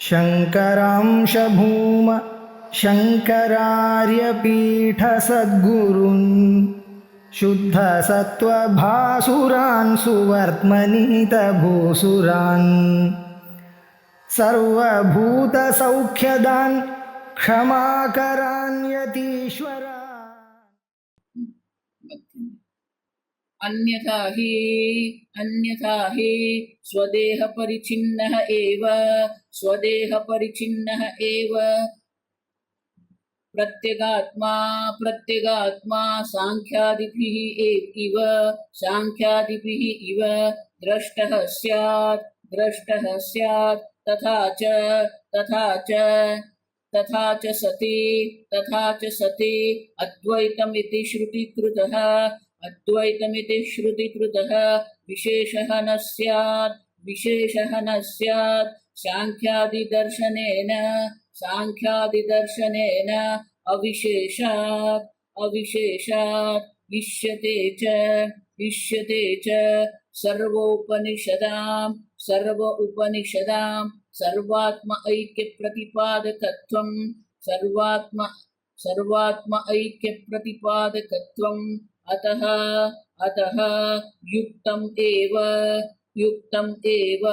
शङ्करांश भूम शङ्करार्यपीठसद्गुरून् शुद्धसत्त्वभासुरान् सुवर्त्मनीतभूसुरान् सर्वभूतसौख्यदान् क्षमाकरान् यतीश्वरान्। अन्यथा हि स्वदेह परिचिन्नः एव प्रत्यगात्मा सांख्यादिभिः इव दृष्टः स्यात् तथा च सति अद्वैतमिति श्रुतिकृतः विशेषः न स्यात् सांख्यादिदर्शनेन अविशेषात् इष्यते च सर्वोपनिषदां सर्वात्म ऐक्य प्रतिपादकत्वम् अतः युक्तम् एव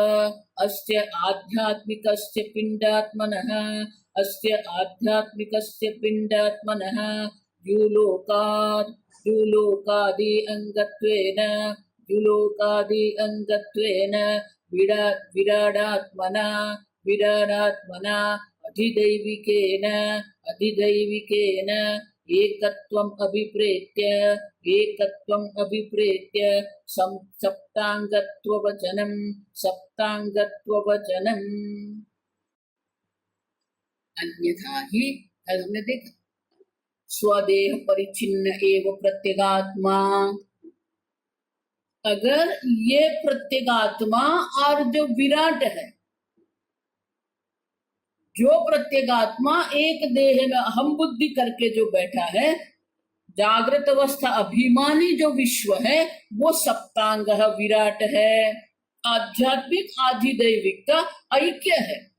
अस्य आध्यात्मिकस्य पिण्डात्मनः द्युलोकादि अंगत्वेन विराडात्मना अधिदैविकेन एकत्वम् अभिप्रेत्य सप्तांगत्ववचनम्। अन्यथा ही कल हमने देखा स्वदेह परिचिन्न एव प्रत्यगात्मा। अगर ये प्रत्यगात्मा और जो विराट है, जो प्रत्यगात्मा एक देह में अहम बुद्धि करके जो बैठा है, जागृत अवस्था अभिमानी जो विश्व है वो सप्तांग विराट है, आध्यात्मिक आधिदैविक का ऐक्य है।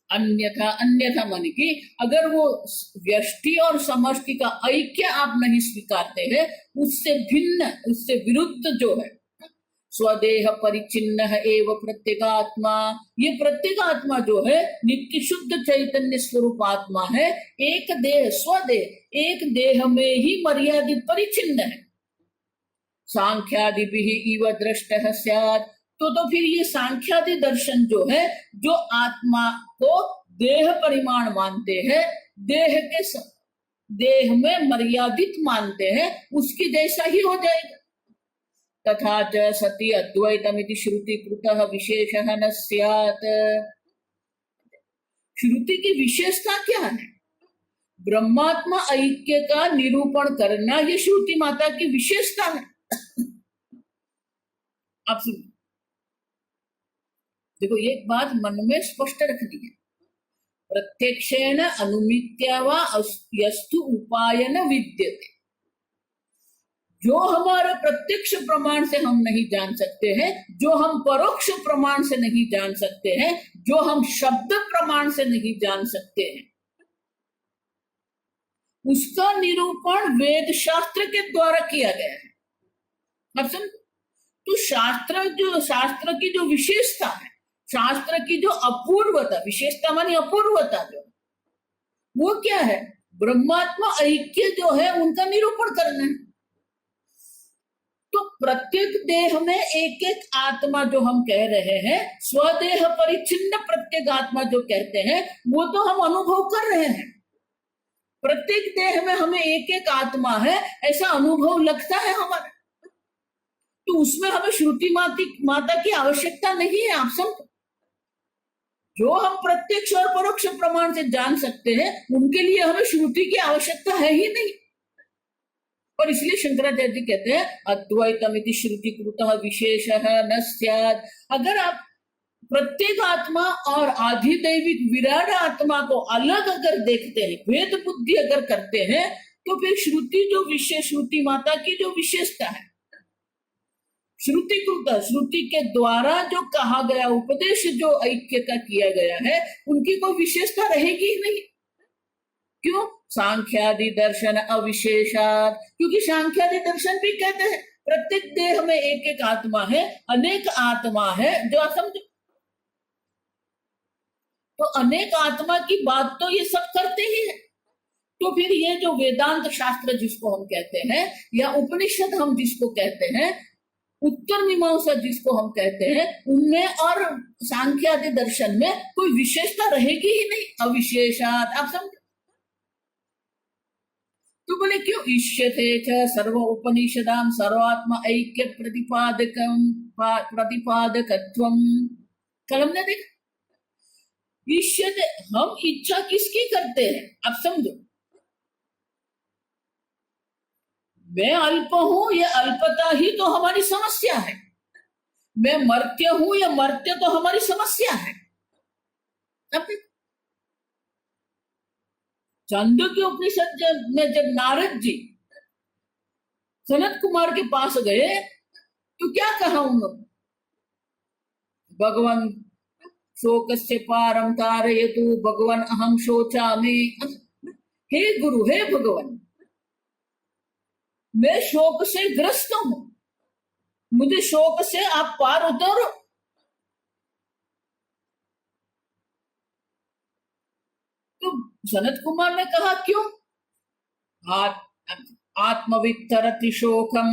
अन्यथा मन की अगर वो व्यष्टि और समष्टि का ऐक्य आप नहीं स्वीकारते हैं, उससे भिन्न, उससे विरुद्ध जो है स्वदेह परिचिन्न एव प्रत्यगात्मा, ये प्रत्यगात्मा जो है नित्य शुद्ध चैतन्य स्वरूप आत्मा है, एक देह स्वदेह, एक देह में ही मर्यादित परिचिन्न है। सांख्यादिभिः इव दृष्टः स्यात्, तो फिर ये सांख्यादि दर्शन जो है, जो आत्मा को देह परिमाण मानते हैं, देह में मर्यादित मानते हैं, उसकी जैसा ही हो जाएगा। तथा च सति अद्वैतमिति श्रुतिकृतः विशेषः न स्यात्। श्रुति की विशेषता क्या है? ब्रह्मात्मा ऐक्य का निरूपण करना, ये श्रुति माता की विशेषता है। आप सुनिए, देखो एक बात मन में स्पष्ट रखनी है, प्रत्यक्षेण अनुमित्या वा यस्तु उपायन विद्यते। जो हमारे प्रत्यक्ष प्रमाण से हम नहीं जान सकते हैं, जो हम परोक्ष प्रमाण से नहीं जान सकते हैं, जो हम शब्द प्रमाण से नहीं जान सकते हैं, उसका निरूपण वेद शास्त्र के द्वारा किया गया है। अब समझ, तो शास्त्र की जो विशेषता है, शास्त्र की जो अपूर्वता, विशेषता मानी अपूर्वता जो, वो क्या है? ब्रह्मात्मा ऐक्य जो है उनका निरूपण करना है। तो प्रत्येक देह में एक एक आत्मा जो हम कह रहे हैं, स्वदेह परिचिन्न प्रत्येगात्मा जो कहते हैं, वो तो हम अनुभव कर रहे हैं। प्रत्येक देह में हमें एक एक आत्मा है ऐसा अनुभव लगता है हमारा, तो उसमें हमें श्रुति माता की आवश्यकता नहीं है। आप समझो, जो हम प्रत्यक्ष और परोक्ष प्रमाण से जान सकते हैं, उनके लिए हमें श्रुति की आवश्यकता है ही नहीं। और इसलिए शंकराचार्य जी कहते हैं अद्वैतमिति श्रुतिकृतः विशेषः न स्यात्। अगर आप प्रत्येक आत्मा और आधिदैविक विराट आत्मा को अलग अगर देखते हैं, भेद बुद्धि अगर करते हैं, तो फिर श्रुति जो विशेष, श्रुति माता की जो विशेषता है, श्रुतिकृत, श्रुति के द्वारा जो कहा गया उपदेश, जो ऐक्य का किया गया है, उनकी कोई विशेषता रहेगी ही नहीं। क्यों? सांख्यादि दर्शन अविशेषात, क्योंकि सांख्यादि दर्शन भी कहते हैं प्रत्येक देह में एक एक आत्मा है, अनेक आत्मा है, जो असमझ। तो अनेक आत्मा की बात तो ये सब करते ही है। तो फिर ये जो वेदांत शास्त्र जिसको हम कहते हैं, या उपनिषद हम जिसको कहते हैं, उत्तर मीमांसा जिसको हम कहते हैं, उनमें और सांख्यादि दर्शन में कोई विशेषता रहेगी ही नहीं, अविशेषात। आप समझ? तो बोले क्यों? इष्यते च सर्व उपनिषदाम सर्वात्मा ऐक्य प्रतिपादकत्वम। कल हमने देखा, इष्यते, हम इच्छा किसकी करते हैं? आप समझो, मैं अल्प हूं, ये अल्पता ही तो हमारी समस्या है। मैं मर्त्य हूं, या मर्त्य तो हमारी समस्या है। अब चांदोग्य उपनिषद में जब नारद जी सनत कुमार के पास गए, तो क्या कहा उन्होंने? भगवान शोकस्य पारम तारयतु भगवान अहम शोचामि। हे गुरु, हे भगवान, मैं शोक से ग्रस्त हूं, मुझे शोक से आप पार उतारो। तो सनत कुमार ने कहा क्यों? आत्मवित्तरति शोकम,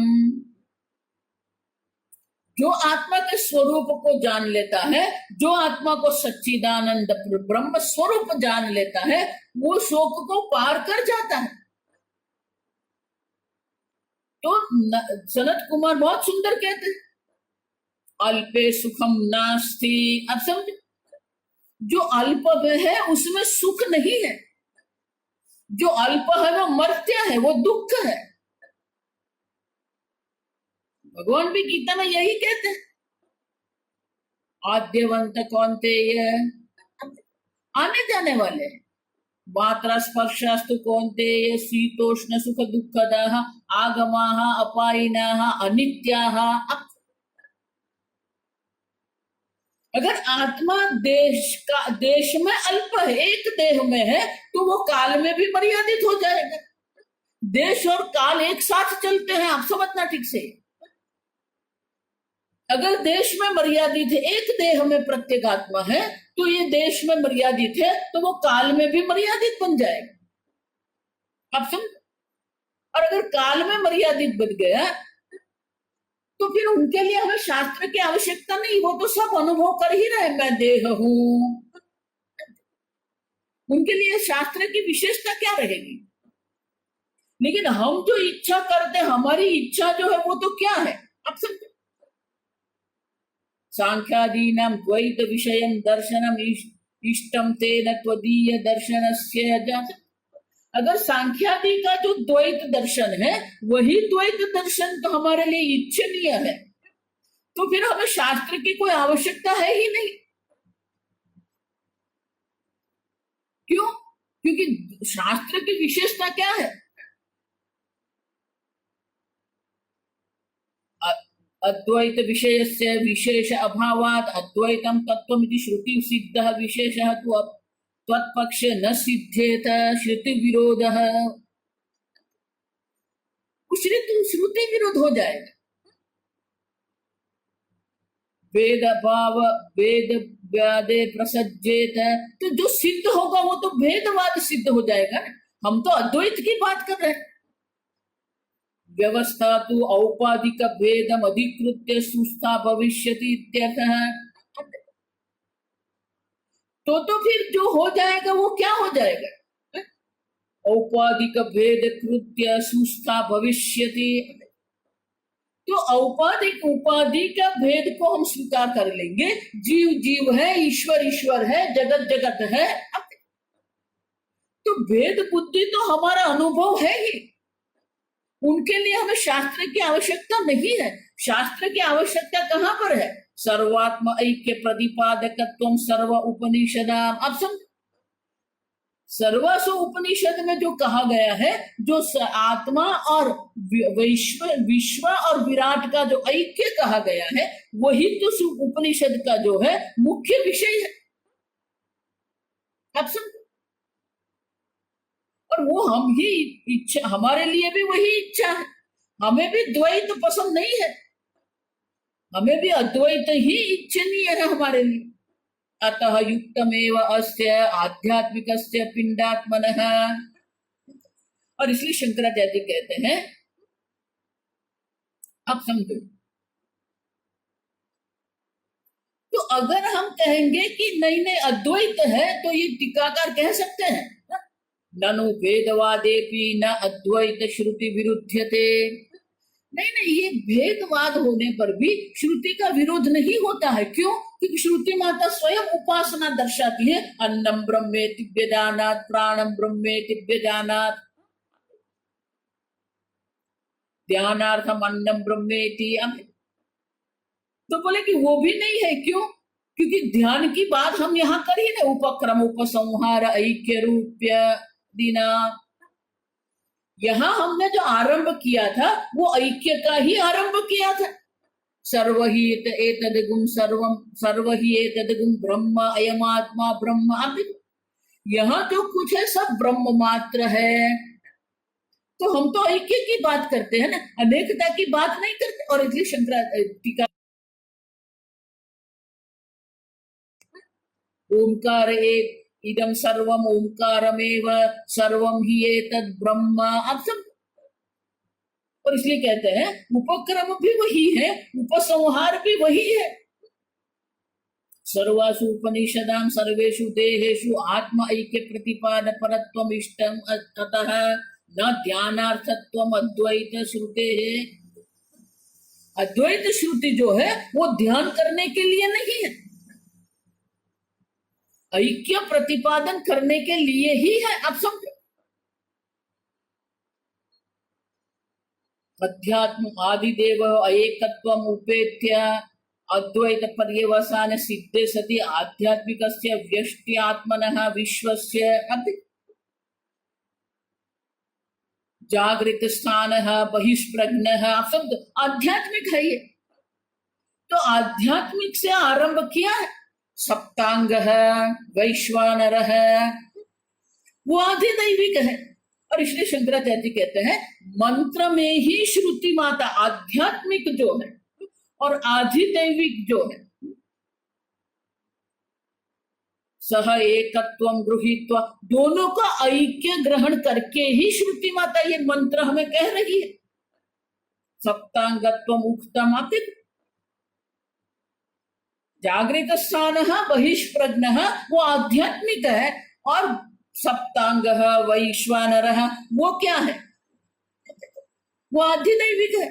जो आत्मा के स्वरूप को जान लेता है, जो आत्मा को सच्चिदानंद ब्रह्म स्वरूप जान लेता है, वो शोक को पार कर जाता है। तो सनत कुमार बहुत सुंदर कहते हैं, अल्पे सुखम नास्ति। अब समझ, जो अल्प है उसमें सुख नहीं है, जो अल्प है वो मर्त्य है, वो दुख है। भगवान भी गीता में यही कहते हैं, आद्यवंत कौन्तेय, आने जाने वाले हैं, मात्रा स्पर्शास्तु कौन्तेय शीतोष्ण सुख दुःखदाः आगमाः अपायिनाः अनित्याः। अगर आत्मा देश में अल्प है, एक देह में है, तो वो काल में भी मर्यादित हो जाएगा। देश और काल एक साथ चलते हैं, आप समझना ठीक से। अगर देश में मर्यादित है, एक देह में प्रत्येक आत्मा है, तो ये देश में मर्यादित है, तो वो काल में भी मर्यादित बन जाएगा। आप समझ? और अगर काल में मर्यादित बन गया, तो फिर उनके लिए हमें शास्त्र की आवश्यकता नहीं, वो तो सब अनुभव कर ही रहे, मैं देह हूं। उनके लिए शास्त्र की विशेषता क्या रहेगी? लेकिन हम जो इच्छा करते, हमारी इच्छा जो है वो तो क्या है? आप समझो, सांख्यादीनां द्वैत विषयं दर्शनम इष्टम तेन त्वदीय दर्शनस्य। अगर सांख्यादि का जो द्वैत दर्शन है, वही द्वैत दर्शन तो हमारे लिए इच्छनीय है, तो फिर हमें शास्त्र की कोई आवश्यकता है ही नहीं। क्यों? क्योंकि शास्त्र की विशेषता क्या है? अद्वैत विषयस्य विशेष अभावात् अद्वैतम तत्त्वमिति श्रुति सिद्धः विशेषः तु त्वत्पक्ष न सिद्धेत श्रुति विरोधः। श्रुति विरोध हो जाएगा। वेद भाव वेद व्यादे प्रसज्जेत, तो जो सिद्ध होगा वो तो भेदवाद सिद्ध हो जाएगा। हम तो अद्वैत की बात कर रहे हैं। व्यवस्था तो औपाधिक भेदम अधिकृत्य सुस्था भविष्यति इत्यर्थः। तो फिर जो हो जाएगा वो क्या हो जाएगा? औपाधिक भेद कृत्य सुस्था भविष्यति। तो औपाधिक उपाधि का भेद को हम स्वीकार कर लेंगे, जीव जीव है, ईश्वर ईश्वर है, जगत जगत है। तो भेद बुद्धि तो हमारा अनुभव है ही, उनके लिए हमें शास्त्र की आवश्यकता नहीं है। शास्त्र की आवश्यकता कहां पर है? सर्वात्म ऐक्य प्रतिपादकत्वम सर्व उपनिषदाम। अब समझ, सर्वासु उपनिषद में जो कहा गया है, जो आत्मा और विश्व और विराट का जो ऐक्य कहा गया है, वही तो उपनिषद का जो है मुख्य विषय है। आप समझो। और वो हम ही इच्छा, हमारे लिए भी वही इच्छा है। हमें भी द्वैत पसंद नहीं है, हमें भी अद्वैत ही इच्छनीय है हमारे लिए। अतः युक्तमेव अस्य आध्यात्मिकस्य पिंडात्मनः। और इसलिए शंकराचार्य कहते हैं, आप समझो, तो अगर हम कहेंगे कि नहीं नहीं अद्वैत है, तो ये टीकाकार कह सकते हैं ननु भेदवादेपि न अद्वैत श्रुति विरुध्यते। नहीं नहीं, ये भेदवाद होने पर भी श्रुति का विरोध नहीं होता है। क्यों? क्योंकि श्रुति माता स्वयं उपासना दर्शाती है। अन्नम ब्रह्मेति व्यजानात्, प्राणम ब्रह्मेति व्यजानात्, ध्यानार्थम अन्नम ब्रह्मेति। तो बोले कि वो भी नहीं है। क्यों? क्योंकि ध्यान की बात हम यहाँ कर ही ना, उपक्रम उपसंहार ऐक्य रूप्य दीना। यहां हमने जो आरंभ किया था वो ऐक्य का ही आरंभ किया था। सर्व ही एतद्गुम सर्वम, सर्व ही एतद्गुम ब्रह्म, अयमात्मा ब्रह्म। अब यहाँ जो कुछ है सब ब्रह्म मात्र है। तो हम तो ऐक्य की बात करते हैं ना, अनेकता की बात नहीं करते। और इसलिए शंकराचार्य ओंकार एक, इदम सर्वम ओंकारमेव, सर्वम ही एतद् ब्रह्म। आप सब। और इसलिए कहते हैं उपक्रम भी वही है, उपसंहार भी वही है। सर्वासु उपनिषदां सर्वेषु देहेषु आत्म ऐक्य प्रतिपाद परत्वम इष्टम, अतः न ध्यानार्थत्वम अद्वैत श्रुते है। अद्वैत श्रुति जो है वो ध्यान करने के लिए नहीं है, ऐक्य प्रतिपादन करने के लिए ही है। आप समझो। अध्यात्म आदिदेव एकत्वम उपेत्य अद्वैत पर्यवसान सिद्धे सति आध्यात्मिकस्य व्यष्ट्यात्मनः विश्वस्य जागृत स्थानः बहिष्प्रज्ञः। आप समझो, आध्यात्मिक है ये। तो आध्यात्मिक से आरंभ किया है। सप्तांग है, वैश्वानर है, वो आधिदैविक है। और इसलिए शंकराचार्य जी कहते हैं मंत्र में ही श्रुति माता आध्यात्मिक जो है और आधिदैविक जो है, सह एकत्वम गृहीत्वा, दोनों का ऐक्य ग्रहण करके ही श्रुति माता ये मंत्र हमें कह रही है। सप्तांगत्वम उक्तम, आप जागृत स्थान बहिष्प्रज्ञ, वो आध्यात्मिक है। और सप्तांग वैश्वानर, वो क्या है? वो आधिदैविक है।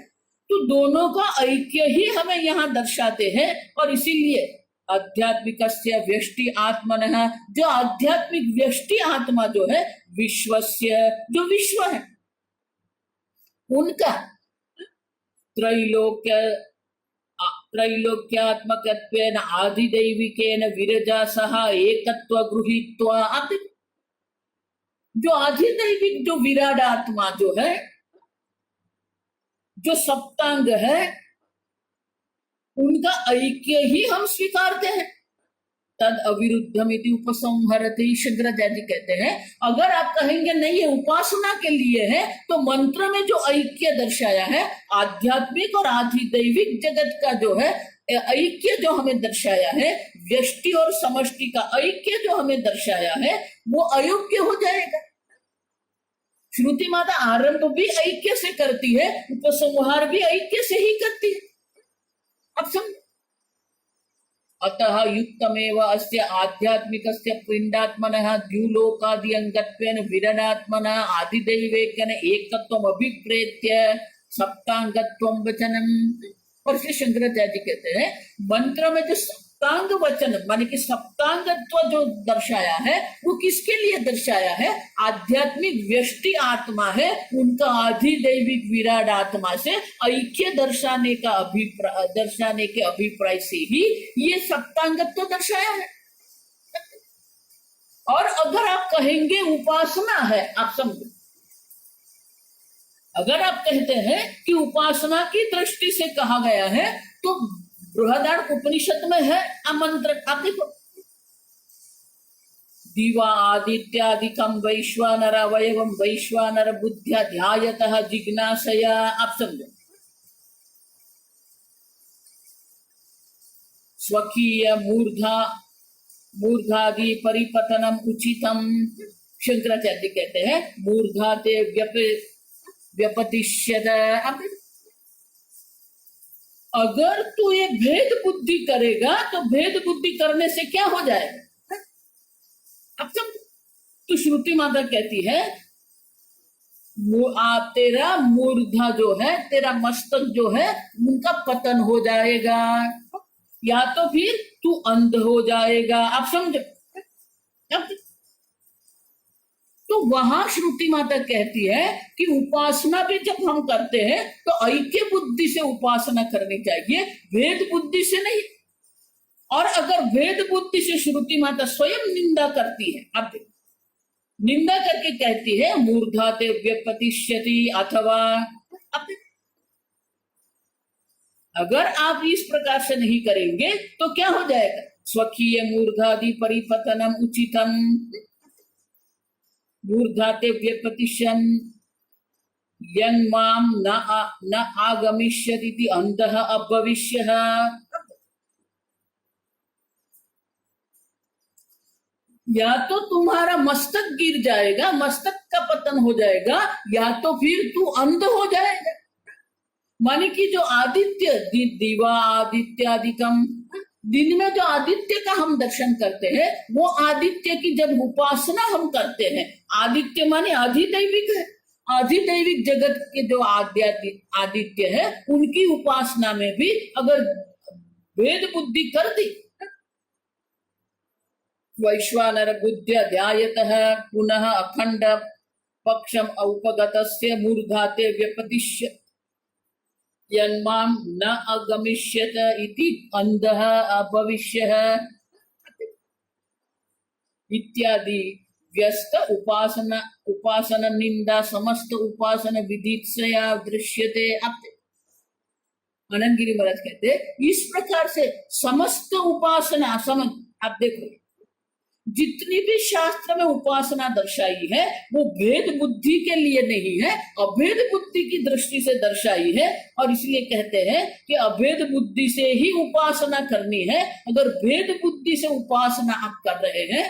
तो दोनों का ऐक्य ही हमें यहाँ दर्शाते हैं। और इसीलिए आध्यात्मिकस्य व्यष्टि आत्मनः, जो आध्यात्मिक व्यष्टि आत्मा जो है, विश्वस्य, जो विश्व है, उनका त्रैलोक्यात्मकत्वेन आधिदैविकेन विरजा सह एकत्व गृहीत्वा। जो आधिदैविक जो विराट आत्मा जो है, जो सप्तांग है, उनका ऐक्य ही हम स्वीकारते हैं। तद अविरुद्धमिति उपसंहरति। शंकराचार्य जी कहते हैं अगर आप कहेंगे नहीं ये उपासना के लिए है, तो मंत्र में जो ऐक्य दर्शाया है, आध्यात्मिक और आधिदैविक जगत का जो है ऐक्य जो हमें दर्शाया है, व्यष्टि और समष्टि का ऐक्य जो हमें दर्शाया है, वो अयोग्य हो जाएगा। श्रुति माता आरंभ भी ऐक्य से करती है, उपसंहार भी ऐक्य से ही करती है। अब समझ। अतः युक्तमेव अस्य आध्यात्मिकस्य पिंडात्मनः द्युलोकादि अंगत्वेन विरणात्मनः आदिदैवेकेन एकत्वम अभिप्रेत्य सप्तांगत्वम वचनम। और इसलिए शंकराचार्य जी कहते हैं मंत्र में जो सप्तांग वचन माने कि सप्तांगत्व जो दर्शाया है, वो किसके लिए दर्शाया है? आध्यात्मिक व्यष्टि आत्मा है, उनका आधिदैविक विराट आत्मा से ऐक्य दर्शाने के अभिप्राय से ही ये सप्तांगत्व दर्शाया है। और अगर आप कहेंगे उपासना है, आप समझो, अगर आप कहते हैं कि उपासना की दृष्टि से कहा गया है, तो बृहदारण्यक उपनिषद में है आमंत्रण, आप देखो, दिवा आदित्यादिकम वैश्वानर अवयवम वैश्वानर बुद्ध्या ध्यायतः जिज्ञासया, आप समझो, स्वकीय मूर्धादि परिपतनम उचितम, शंकराचार्य कहते हैं मूर्धाते व्यपतिष्यत। अगर तू ये भेद बुद्धि करेगा तो भेद बुद्धि करने से क्या हो जाएगा, अब समझो, तो श्रुति माता कहती है तेरा मूर्धा जो है, तेरा मस्तक जो है, उनका पतन हो जाएगा, या तो फिर तू अंध हो जाएगा, आप समझो। तो वहां श्रुति माता कहती है कि उपासना भी जब हम करते हैं तो ऐक्य बुद्धि से उपासना करनी चाहिए, भेद बुद्धि से नहीं। और अगर भेद बुद्धि से श्रुति माता स्वयं निंदा करती है, अब निंदा करके कहती है मूर्धाते व्यपतिष्यति, अथवा अगर आप इस प्रकार से नहीं करेंगे तो क्या हो जाएगा, स्वकीय मूर्धादि परिपतनम उचितम, मूर्धाते व्यपतिष्यन् यन् माम न आगमिष्यति अंधः अभविष्यः। या तो तुम्हारा मस्तक गिर जाएगा, मस्तक का पतन हो जाएगा, या तो फिर तू अंध हो जाएगा। माने कि जो आदित्य दिवा आदित्यादिकम, दिन में जो आदित्य का हम दर्शन करते हैं, वो आदित्य की जब उपासना हम करते हैं, आदित्य माने आधिदैविक है, आधिदैविक जगत के जो आदित्य है, उनकी उपासना में भी अगर भेद बुद्धि कर दी, वैश्वानर बुद्ध्या ध्यायतः पुनः अखंड पक्षम औपगतस्य मूर्धाते व्यपतिष्य यन्माम न अगमिष्यत इति अंधः अभविष्यः इत्यादि व्यस्त उपासना निंदा समस्त उपासना विदित्सया दृश्यते। आनंद गिरी महाराज कहते इस प्रकार से समस्त उपासना समझ, आप देखो जितनी भी शास्त्र में उपासना दर्शाई है वो भेद बुद्धि के लिए नहीं है, अभेद बुद्धि की दृष्टि से दर्शाई है। और इसलिए कहते हैं कि अभेद बुद्धि से ही उपासना करनी है। अगर भेद बुद्धि से उपासना आप कर रहे हैं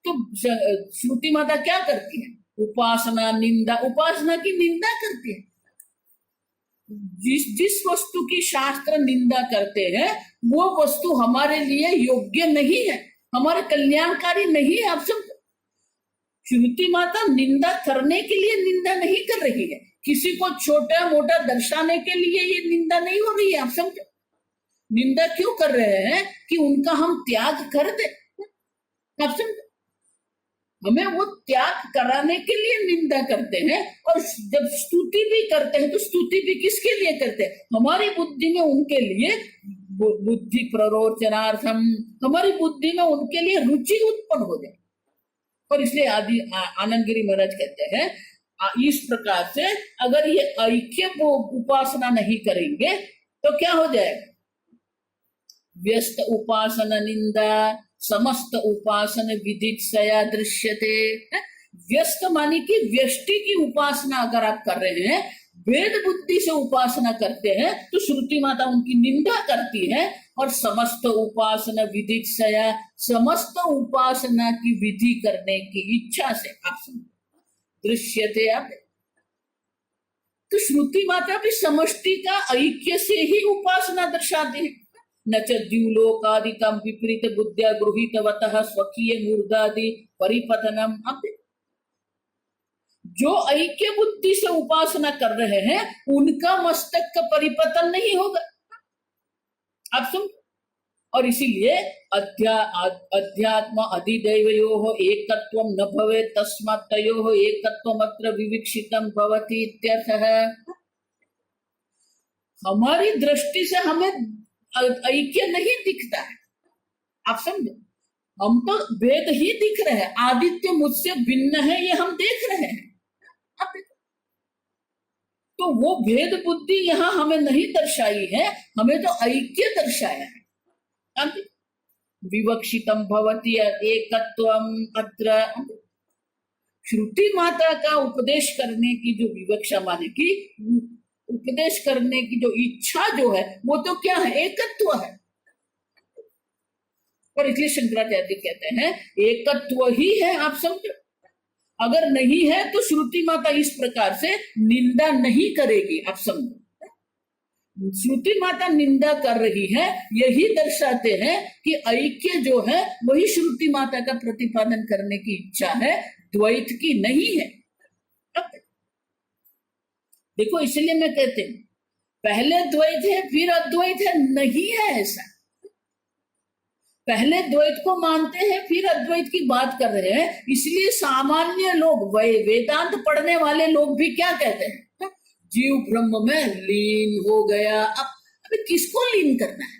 तो श्रुति माता क्या करती है, उपासना निंदा, उपासना की निंदा करती है। जिस वस्तु की शास्त्र निंदा करते हैं वो वस्तु हमारे लिए योग्य नहीं है, हमारे कल्याणकारी नहीं है। आप सब श्रुति माता निंदा करने के लिए निंदा नहीं कर रही है, किसी को छोटा मोटा दर्शाने के लिए ये निंदा नहीं हो रही है। आप समझो, निंदा क्यों कर रहे हैं कि उनका हम त्याग कर दे। आप समझो, हमें वो त्याग कराने के लिए निंदा करते हैं। और जब स्तुति भी करते हैं तो स्तुति भी किसके लिए करते हैं, हमारी बुद्धि में उनके लिए बुद्धि प्ररोचनार्थम, हमारी बुद्धि में उनके लिए रुचि उत्पन्न हो जाए। और इसलिए आनंद गिरी महाराज कहते हैं इस प्रकार से अगर ये ऐक्य वो उपासना नहीं करेंगे तो क्या हो जाएगा, व्यस्त उपासना निंदा समस्त उपासना विदित्सया दृश्यते। व्यस्त मानी कि व्यष्टि की उपासना अगर आप कर रहे हैं, भेद बुद्धि से उपासना करते हैं, तो श्रुति माता उनकी निंदा करती है। और समस्त उपासना विदित्सया, समस्त उपासना की विधि करने की इच्छा से आप दृश्यते। आप तो श्रुति माता भी समष्टि का ऐक्य से ही उपासना दर्शाती है। न च द्युलोकादिकं विपरीत बुद्ध्या गृहीतवतः स्वकीय मूर्धादि परिपतनम। जो ऐक्य बुद्धि से उपासना कर रहे हैं उनका मस्तक का परिपतन नहीं होगा। आप सुन, और इसीलिए अध्यात्म अधिदैवयोः एकत्वं न भवेत् तस्मात् तयोः एकत्वमत्र विविक्षितं भवति इत्यर्थः। हमारी दृष्टि से हमें ऐक्य नहीं दिखता है। आप समझो, हम तो भेद ही दिख रहे हैं, आदित्य मुझसे भिन्न है ये हम देख रहे हैं। अब देखो, तो वो भेद बुद्धि यहाँ हमें नहीं दर्शाई है, हमें तो ऐक्य दर्शाया है। अब विवक्षितम भवति एकत्वम अत्र। श्रुति माता का उपदेश करने की जो विवक्षा माने की उपदेश करने की जो इच्छा जो है वो तो क्या है, एकत्व है। और इसलिए शंकराचार्य कहते हैं एकत्व ही है, आप समझो। अगर नहीं है तो श्रुति माता इस प्रकार से निंदा नहीं करेगी, आप समझो। श्रुति माता निंदा कर रही है, यही दर्शाते हैं कि ऐक्य जो है वही श्रुति माता का प्रतिपादन करने की इच्छा है, द्वैत की नहीं है। देखो, इसलिए मैं कहते हूं पहले द्वैत है फिर अद्वैत है, नहीं है ऐसा। पहले द्वैत को मानते हैं फिर अद्वैत की बात कर रहे हैं। इसलिए सामान्य लोग, वेदांत पढ़ने वाले लोग भी क्या कहते हैं, जीव ब्रह्म में लीन हो गया। अब किसको लीन करना है,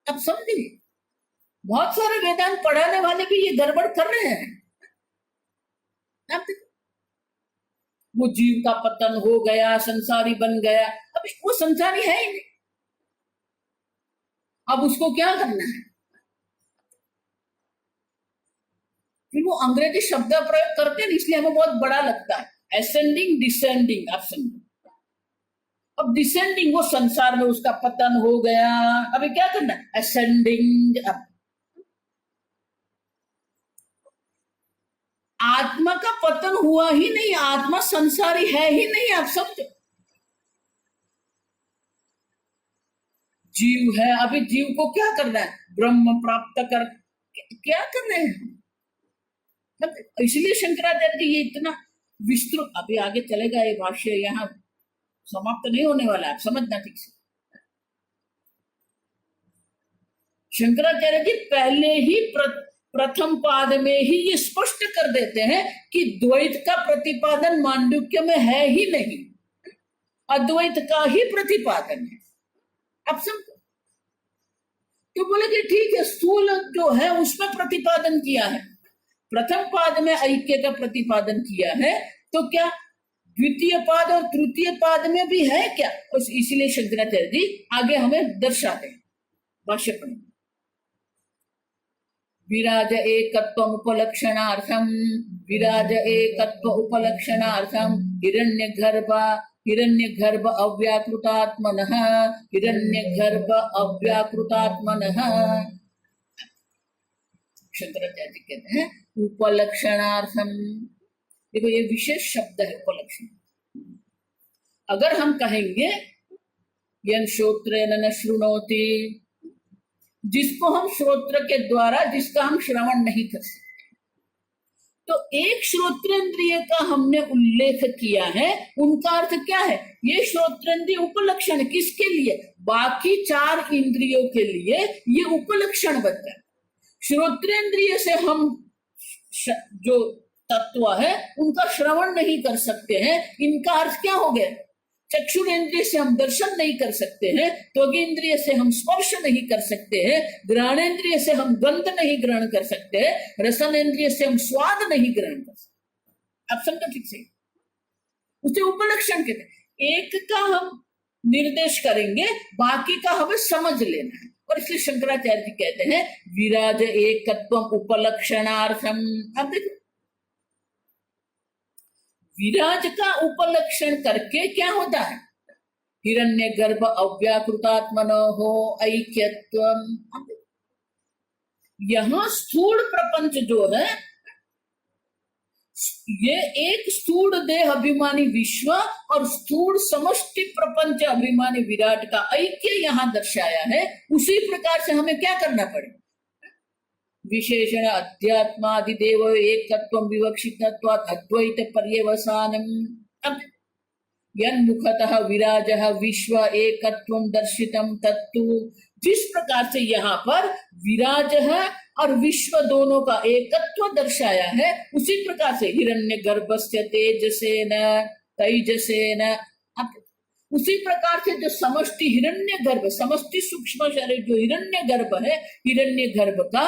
अब समझिए। बहुत सारे वेदांत पढ़ाने वाले भी ये गड़बड़ कर रहे हैं। वो जीव का पतन हो गया, संसारी बन गया, अब वो संसारी है ही नहीं, अब उसको क्या करना है। फिर वो अंग्रेजी शब्द प्रयोग करते हैं, इसलिए हमें बहुत बड़ा लगता है, असेंडिंग डिसेंडिंग, आप समझो। अब डिसेंडिंग, वो संसार में उसका पतन हो गया, अभी क्या करना है, असेंडिंग। अब आत्मा का पतन हुआ ही नहीं, आत्मा संसारी है ही नहीं, आप समझो। जीव है, अभी जीव को क्या करना है, ब्रह्म प्राप्त कर, क्या कर रहे हैं। इसलिए शंकराचार्य जी ये इतना विस्तृत, अभी आगे चलेगा ये भाष्य, यहाँ समाप्त नहीं होने वाला है, आप समझना ठीक से। शंकराचार्य जी पहले ही प्रथम पाद में ही ये स्पष्ट कर देते हैं कि द्वैत का प्रतिपादन मांडुक्य में है ही नहीं, अद्वैत का ही प्रतिपादन है, आप समझो। तो बोले कि ठीक है, स्थूल जो है उसमें प्रतिपादन किया है, प्रथम पाद में ऐक्य का प्रतिपादन किया है, तो क्या द्वितीय पाद और तृतीय पाद में भी है क्या। इसलिए शंकराचार्य जी आगे हमें दर्शाते हैं, भाष्य पढ़ेंगे। विराज एकत्वम उपलक्षणार्थम, विराज एकत्व उपलक्षणार्थम हिरण्यगर्भ अव्याकृतात्मनः, हिरण्यगर्भ अव्याकृतात्मनः। शंकराचार्य जी कहते हैं उपलक्षणार्थम। देखो, ये विशेष शब्द है उपलक्षण। अगर हम कहेंगे यन श्रोत्रेण न शृणोति, जिसको हम श्रोत्र के द्वारा, जिसका हम श्रवण नहीं कर सकते, तो एक श्रोत्रेंद्रिय का हमने उल्लेख किया है, उनका अर्थ क्या है, ये श्रोत्रेंद्रिय उपलक्षण किसके लिए, बाकी 4 इंद्रियों के लिए ये उपलक्षण बनता है। श्रोत्रेंद्रिय से हम जो तत्व है उनका श्रवण नहीं कर सकते हैं, इनका अर्थ क्या हो गया, चक्षुरेंद्रिय से हम दर्शन नहीं कर सकते हैं, त्वगेंद्रिय से हम स्पर्श नहीं कर सकते हैं, घ्राणेन्द्रिय से हम गंध नहीं ग्रहण कर सकते हैं, रसनेन्द्रिय से हम स्वाद नहीं ग्रहण कर सकते। आप समझो ठीक से, उसे उपलक्षण कहते हैं। एक का हम निर्देश करेंगे, बाकी का हमें समझ लेना है। और इसलिए शंकराचार्य जी कहते हैं विराज एकत्वम उपलक्षणार्थम। अब देखो, विराज का उपलक्षण करके क्या होता है, हिरण्यगर्भ अव्याकृतात्मनो ऐक्यत्वम। यहां स्थूल प्रपंच जो है, ये एक स्थूल देह अभिमानी विश्व और स्थूल समष्टि प्रपंच अभिमानी विराट का ऐक्य यहां दर्शाया है। उसी प्रकार से हमें क्या करना पड़ेगा, विशेषण अध्यात्मादिदेव एकत्वं विवक्षितत्वात् अद्वैत पर्यवसानम्। अब यन्मुखतः विराजः विश्व एकत्वं दर्शितम् तत्तु, जिस प्रकार से यहाँ पर विराज है और विश्व दोनों का एकत्व दर्शाया है, उसी प्रकार से हिरण्यगर्भस्य तेजसेन तैजसेन, उसी प्रकार से जो समष्टि हिरण्य गर्भ, समष्टि सूक्ष्म शरीर जो हिरण्य गर्भ है, हिरण्य गर्भ का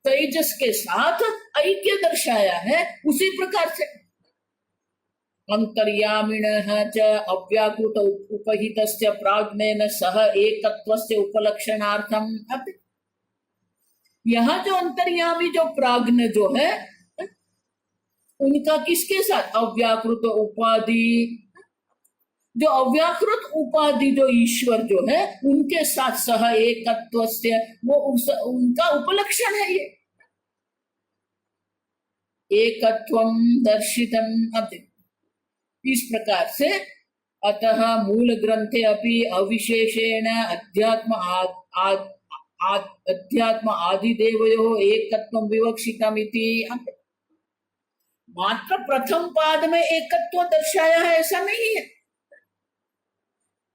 तेजस के साथ ऐक्य दर्शाया है। उसी प्रकार से अंतर्यामिणः च अव्याकृत उपहितस्य प्राज्ञेन सह एकत्वस्य उपलक्षणार्थम। अब यहाँ जो अंतर्यामी जो प्राज्ञ जो है, उनका किसके साथ? अव्याकृत उपाधि, जो अव्याकृत उपाधि जो ईश्वर जो है उनके साथ सह एकत्वस्य, वो उनका उपलक्षण है ये एकत्वम दर्शितम। अब इस प्रकार से अतः मूल ग्रंथे अपि अविशेषेण अध्यात्म आदिदेवयोः एकत्वं विवक्षितमिति। मात्र प्रथम पाद में एकत्व दर्शाया है ऐसा नहीं है।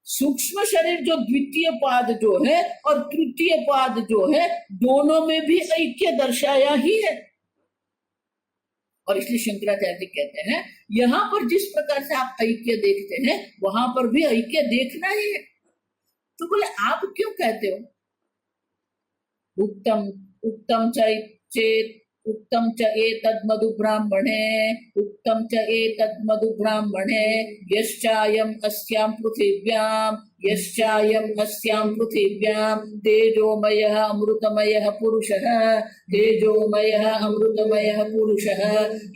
सूक्ष्म शरीर जो द्वितीय पाद जो है और तृतीय पाद जो है, दोनों में भी ऐक्य दर्शाया ही है। और इसलिए शंकराचार्य जी कहते हैं यहां पर जिस प्रकार से आप ऐक्य देखते हैं वहां पर भी ऐक्य देखना ही है। तो बोले आप क्यों कहते हो उत्तम उत्तम चेत उत्तम च एतद् मधु ब्राह्मणे, उत्तम च एतद् मधु ब्राह्मणे, यश्चायम् अस्यां पृथिव्यां, यश्चायम् अस्यां पृथिव्यां तेजोमयः अमृतमयः पुरुषः, तेजोमयः अमृतमयः पुरुषः,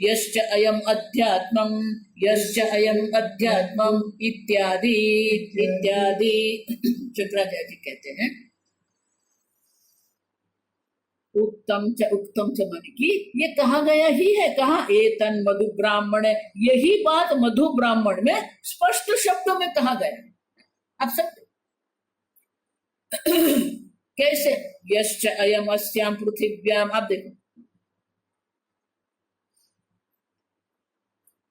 यश्च अयम् अध्यात्मम्, यश्च अयम् अध्यात्मम् इत्यादि इत्यादि। शंकराचार्य जी कहते हैं उत्तम च माने कि ये कहा गया ही है। कहा एतन मधु ब्राह्मण, यही बात मधु ब्राह्मण में स्पष्ट शब्दों में कहा गया है। अब सब कैसे? यश्च अयम अस्याम पृथिव्याम। आप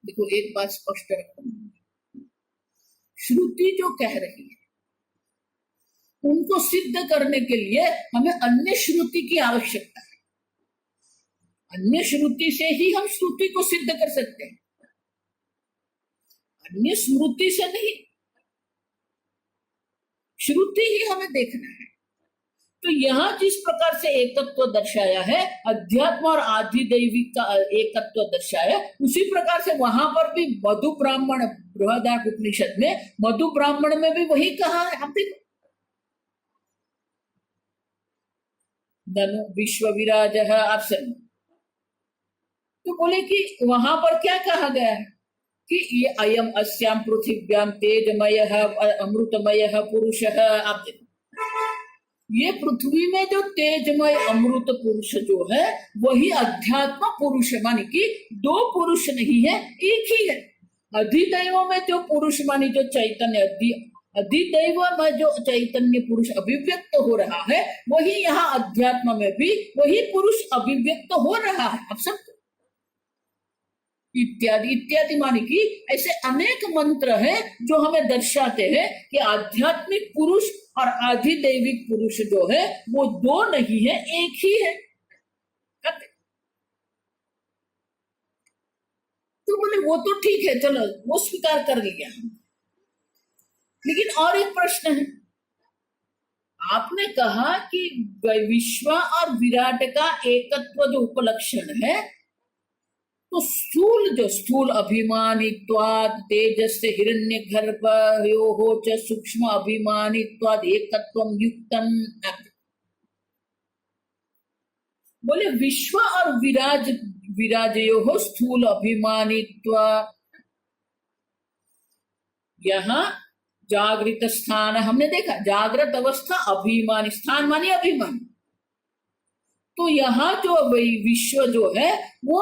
देखो एक बात स्पष्ट रखो, श्रुति जो कह रही है उनको सिद्ध करने के लिए हमें अन्य श्रुति की आवश्यकता है। अन्य श्रुति से ही हम श्रुति को सिद्ध कर सकते हैं, अन्य स्मृति से नहीं। श्रुति ही हमें देखना है। तो यहाँ जिस प्रकार से एकत्व दर्शाया है, अध्यात्म और आधिदैविक का एकत्व दर्शाया, उसी प्रकार से वहां पर भी मधु ब्राह्मण, बृहदारण्यक उपनिषद में मधु ब्राह्मण में भी वही कहा है। हम देखो ननु विश्व विराजः। आप सुनो तो बोले कि वहां पर क्या कहा गया है कि ये अयम अस्याम पृथिव्यां तेजमयः अमृतमयः पुरुषः। आप देखो ये पृथ्वी में जो तेजमय अमृत पुरुष जो है वही अध्यात्म पुरुष, मानी कि दो पुरुष नहीं है, एक ही है। अधिदैव में जो पुरुष मानी जो चैतन्य, अधिदैव में जो चैतन्य पुरुष अभिव्यक्त हो रहा है, वही यहाँ अध्यात्म में भी वही पुरुष अभिव्यक्त हो रहा है। अब सब इत्यादि इत्यादि माने कि ऐसे अनेक मंत्र हैं जो हमें दर्शाते हैं कि आध्यात्मिक पुरुष और आधिदैविक पुरुष जो है वो दो नहीं है, एक ही है। तो बोले वो तो ठीक है, चलो वो स्वीकार कर लिया, लेकिन और एक प्रश्न है। आपने कहा कि विश्व और विराट का एकत्व जो उपलक्षण है, तो स्थूल अभिमानित्वाद तेजस से हिरण्य गर्भयोः च सूक्ष्म अभिमानित्वाद एकत्वं युक्तम। बोले विश्व और विराजयोः स्थूल अभिमानित्व, यहाँ जागृत स्थान हमने देखा, जागृत अवस्था अभिमानी, स्थान मानी अभिमान। तो यहाँ जो विश्व जो है वो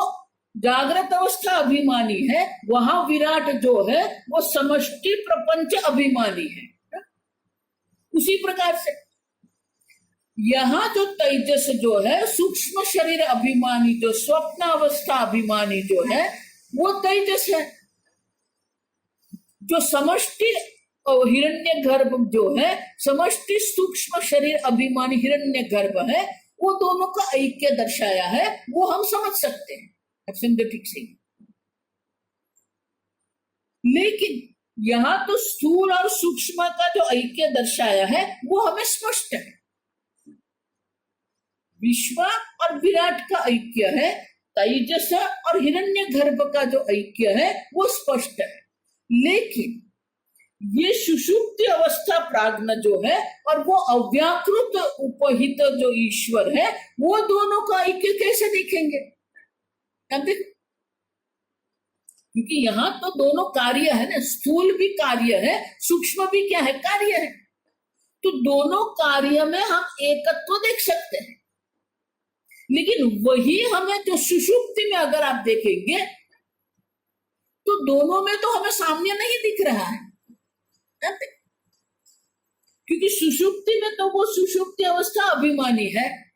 जागृत अवस्था अभिमानी है, वहां विराट जो है वो समष्टि प्रपंच अभिमानी है। उसी प्रकार से यहाँ जो तेजस जो है सूक्ष्म शरीर अभिमानी, जो स्वप्न अवस्था अभिमानी जो है वो तेजस है। जो समष्टि हिरण्य गर्भ जो है, समष्टि सूक्ष्म शरीर अभिमानी हिरण्य गर्भ है, वो दोनों का ऐक्य दर्शाया है, वो हम समझ सकते हैं। अब समझो ठीक से। लेकिन यहाँ तो स्थूल और सूक्ष्म का जो ऐक्य दर्शाया है वो हमें स्पष्ट है। विश्व और विराट का ऐक्य है, तेजस और हिरण्यगर्भ का जो ऐक्य है वो स्पष्ट है। लेकिन ये सुषुप्ति अवस्था प्राज्ञ जो है और वो अव्याकृत उपहित जो ईश्वर है, वो दोनों का ऐक्य कैसे दिखेंगे? क्योंकि यहाँ तो दोनों कार्य है ना, स्थूल भी कार्य है, सूक्ष्म भी क्या है? कार्य है। तो दोनों कार्य में हम एकत्व देख सकते हैं, लेकिन वही हमें जो सुषुप्ति में अगर आप देखेंगे तो दोनों में तो हमें साम्य नहीं दिख रहा है, क्योंकि सुषुप्ति में तो वो सुषुप्ति अवस्था अभिमानी है,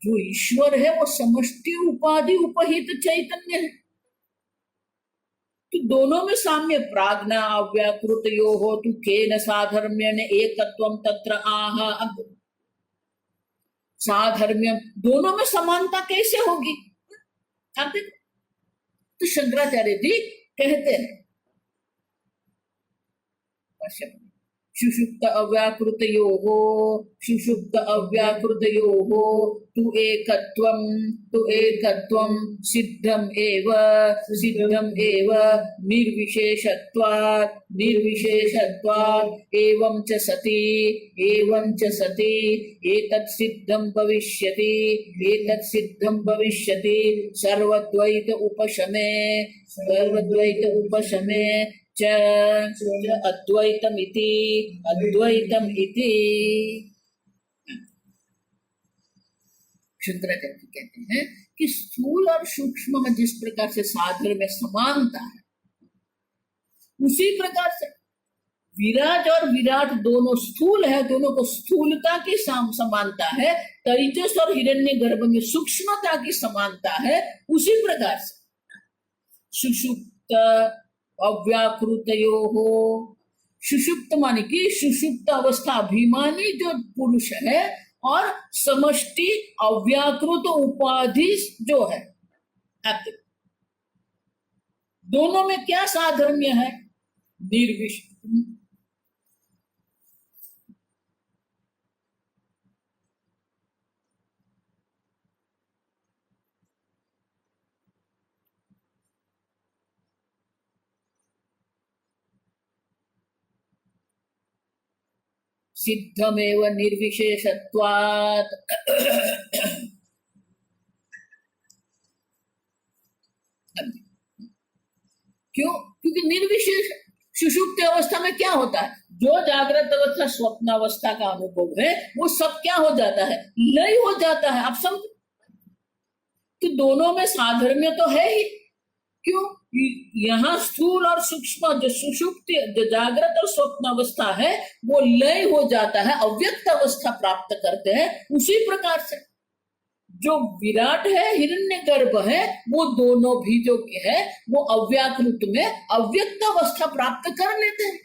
जो ईश्वर है वो समष्टि उपाधि उपहित चैतन्य है। तो दोनों में साम्य प्राज्ञ अव्याकृत यो हो तु केन साधर्म्य ने एकत्वम तत्र आह। अब साधर्म्य दोनों में समानता कैसे होगी? तो शंकराचार्य जी कहते हैं सुषुप्त अव्याकृतयोः सुषुप्त अव्याकृतयोः तु एकत्वं सिद्धम् एव निर्विशेषत्वात् एवं च सति एतत् सिद्धं भविष्यति सर्वद्वैत उपशमे च अद्वैतमिति शंकराचार्य कहते हैं कि स्थूल और सूक्ष्म में जिस प्रकार से साधन में समानता है, उसी प्रकार से विराज और विराट दोनों स्थूल है, दोनों को स्थूलता की समानता है, तेजस और हिरण्यगर्भ में सूक्ष्मता की समानता है। उसी प्रकार से सुषुप्त अव्याकृतयोः, सुषुप्त माने कि सुषुप्त अवस्था अभिमानी जो पुरुष है और समष्टि अव्याकृत उपाधि जो है, दोनों में क्या साधर्म्य है? निर्विशेष। सिद्धमेव निर्विशेषत्वात्। क्यों? क्योंकि निर्विशेष सुषुप्त अवस्था में क्या होता है? जो जागृत अवस्था स्वप्न अवस्था का अनुभव है वो सब क्या हो जाता है? लय हो जाता है। आप समझ, तो दोनों में साधर्म्य तो है ही। क्यों? यहाँ स्थूल और सूक्ष्म जो सुषुप्ति जो जागृत और स्वप्न अवस्था है वो लय हो जाता है, अव्यक्त अवस्था प्राप्त करते हैं। उसी प्रकार से जो विराट है, हिरण्यगर्भ है, वो दोनों भी जो है वो अव्याकृत में अव्यक्त अवस्था प्राप्त कर लेते हैं।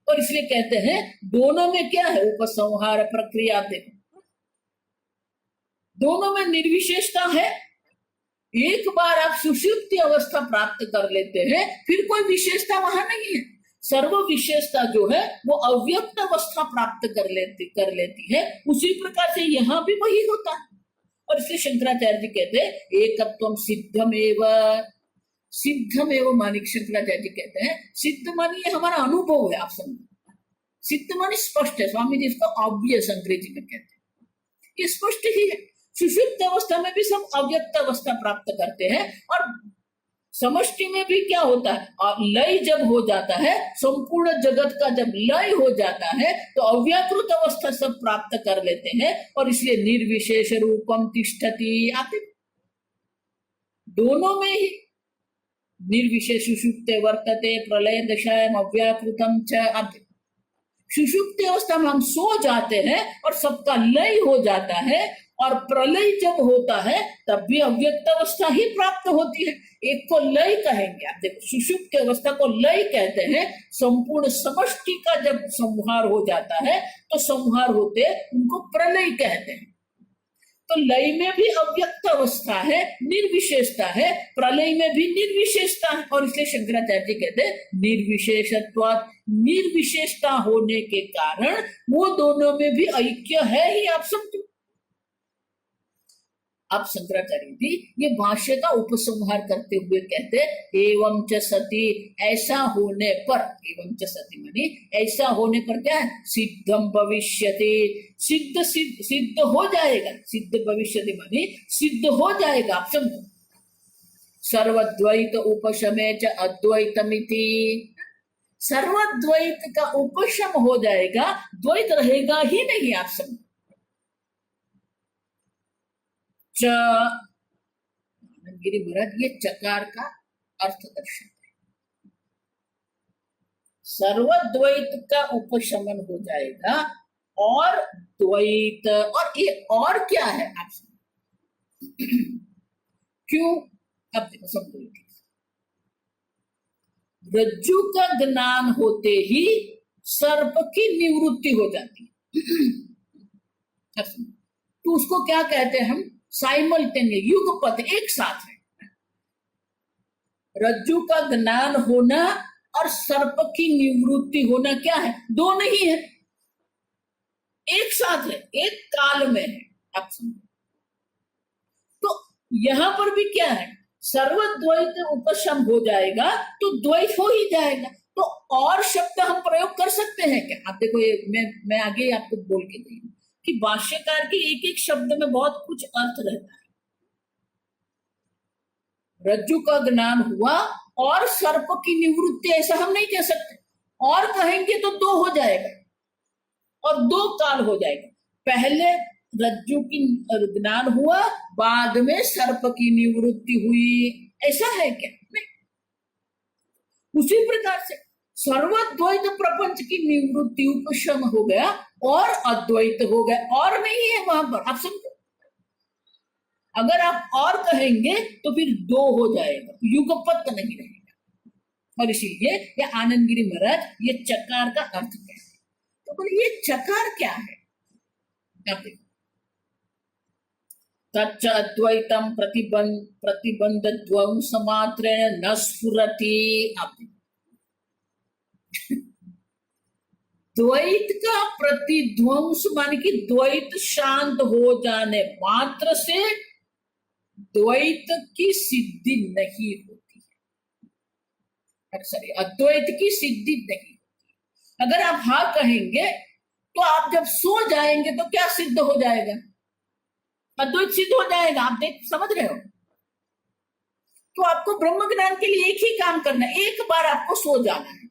और इसलिए कहते हैं दोनों में क्या है? उपसंहार प्रक्रिया। दोनों में निर्विशेषता है। एक बार आप सुषुप्ति अवस्था प्राप्त कर लेते हैं, फिर कोई विशेषता वहां नहीं है। सर्व विशेषता जो है वो अव्यक्त अवस्था प्राप्त कर लेती है। उसी प्रकार से यहाँ भी वही होता है। और इसलिए शंकराचार्य जी कहते हैं एकत्वम सिद्धमेव मानिक। शंकराचार्य जी कहते हैं सिद्ध मानी ये हमारा अनुभव है। आप समझो, सिद्ध मानी स्पष्ट है। स्वामी जी इसको ऑब्वियस अंग्रेजी में कहते हैं, ये स्पष्ट ही है। सुषुप्त अवस्था में भी सब अव्यक्त अवस्था प्राप्त करते हैं, और समष्टि में भी क्या होता है? लय जब हो जाता है, संपूर्ण जगत का जब लय हो जाता है तो अव्याकृत अवस्था सब प्राप्त कर लेते हैं। और इसलिए निर्विशेष रूपम तिष्ठति आते। दोनों में ही निर्विशेष सुषुप्ते वर्तते प्रलय दशायाम अव्याकृतम च आते। सुषुप्ति अवस्था में हम सो जाते हैं और सबका लय हो जाता है, और प्रलय जब होता है तब भी अव्यक्त अवस्था ही प्राप्त होती है। एक को लय कहेंगे। आप देखो, सुषुप्त अवस्था को लय कहते हैं। संपूर्ण समष्टि का जब संहार हो जाता है तो संहार होते उनको प्रलय कहते हैं। तो लय में भी अव्यक्त अवस्था है, निर्विशेषता है, प्रलय में भी निर्विशेषता है, और इसलिए शंकराचार्य जी कहते हैं निर्विशेषत्वात्, निर्विशेषता होने के कारण वो दोनों में भी ऐक्य है ही, आप समझो। अब शंकराचार्य जी ये भाष्य का उपसंहार करते हुए कहते एवं च सती, ऐसा होने पर, एवं च सती मानी ऐसा होने पर क्या है, सिद्धम भविष्यति, सिद्ध सिद्ध सिद्ध हो जाएगा, सिद्ध भविष्यति मानी सिद्ध हो जाएगा, आप समझो। सर्वद्वैत उपशमे च अद्वैतमिति, सर्वद्वैत का उपशम हो जाएगा, द्वैत रहेगा ही नहीं, आप समझो। गिरि महाराज ये चकार का अर्थ दर्शन है, सर्वद्वैत का उपशमन हो जाएगा, और द्वैत, और ये और क्या है आप क्यों, अब देखो समझो। रज्जु का ज्ञान होते ही सर्प की निवृत्ति हो जाती है, तो उसको क्या कहते हैं हम, साइमल्टेनियस, युगपत, एक साथ है। रज्जु का ज्ञान होना और सर्प की निवृत्ति होना क्या है, दो नहीं है, एक साथ है, एक काल में है, आप समझो। तो यहां पर भी क्या है, सर्वद्वैत उपशम हो जाएगा तो द्वैत हो ही जाएगा, तो और शब्द हम प्रयोग कर सकते हैं क्या। आप देखो ये मैं आगे आपको बोल के गई कि भाष्यकार के एक एक शब्द में बहुत कुछ अर्थ रहता है। रज्जु का ज्ञान हुआ और सर्प की निवृत्ति, ऐसा हम नहीं कह सकते, और कहेंगे तो दो हो जाएगा और दो काल हो जाएगा, पहले रज्जु की ज्ञान हुआ, बाद में सर्प की निवृत्ति हुई, ऐसा है क्या, नहीं। उसी प्रकार से सर्वद्वैत प्रपंच की निवृत्ति उपशम हो गया और अद्वैत हो गया, और नहीं है वहां पर, आप समझो। अगर आप और कहेंगे तो फिर दो हो जाएगा, युगपत नहीं रहेगा, और इसीलिए ये आनंद गिरि महाराज ये चकार का अर्थ कहते हैं। तो बोले ये चकार क्या है, अब देखो, तच्च अद्वैतम प्रतिबंध ध्वंस मात्रेण न स्फुरति, आप द्वैत का प्रतिध्वंस मान कि द्वैत शांत हो जाने मात्र से द्वैत की सिद्धि नहीं होती है, अक्सर अद्वैत की सिद्धि नहीं होती। अगर आप हाँ कहेंगे तो आप जब सो जाएंगे तो क्या सिद्ध हो जाएगा, अद्वैत सिद्ध हो जाएगा, आप देख समझ रहे हो। तो आपको ब्रह्म ज्ञान के लिए एक ही काम करना है, एक बार आपको सो जाना है,